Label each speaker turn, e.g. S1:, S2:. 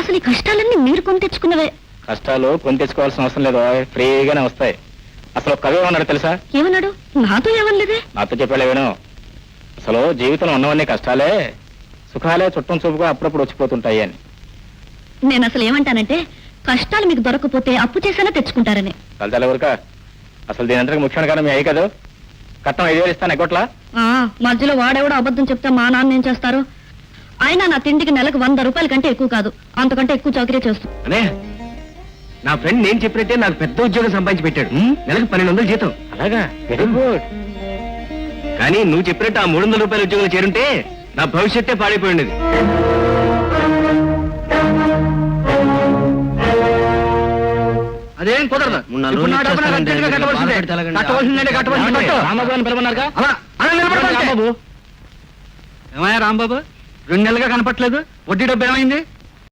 S1: అసలు ఈ కష్టాలన్నీ మీరు కొని తెచ్చుకున్నవే.
S2: కష్టాలు కొని తెచ్చుకోవాల్సిన అవసరం లేదు, ఫ్రీగానే వస్తాయి. అసలు కవి ఏమన్నాడు తెలుసా?
S1: ఏమన్నాడు? నాతో ఏమనలేదే.
S2: నాతో చెప్పాడు విను. అసలు జీవితంలో ఉన్నవన్నీ కష్టాలే, సుఖాలే చుట్టం చూపుగా అప్పుడప్పుడు వచ్చిపోతుంటాయి అని.
S1: నేను అసలు ఏమంటానంటే కష్టాలు మీకు దొరకపోతే అప్పు చేసినా తెచ్చుకుంటారని.
S2: చాలా ఊరిక. అసలు దీని అంతకు ముఖ్యమైన కారణం మీ అయ్యి కదా. కట్నం 5,000 ఇస్తాను ఎగ్గొట్లా.
S1: మధ్యలో వాడేవాడు అబద్ధం చెప్తే మా నాన్న ఏం చేస్తారు? అయినా నా తిండికి నెలకు 100 రూపాయల కంటే ఎక్కువ కాదు, అంతకంటే ఎక్కువ చౌకరీ చేస్తాను.
S3: అనే నా ఫ్రెండ్ నేను చెప్పినట్టే నాకు పెద్ద ఉద్యోగం సంపాదించి పెట్టాడు. నెలకు 1,200 జీతం.
S2: అలాగా? Very good.
S3: కానీ నువ్వు చెప్పినట్టు ఆ 300 రూపాయల ఉద్యోగంలో చేరుంటే నా భవిష్యత్తే పాడైపోయి ఉండేది.
S4: అదేం కుదరదు. ఏమయ్యా రాంబాబు, 2 నెలలుగా కనపట్లేదు. వడ్డీ డబ్బు ఏమైంది?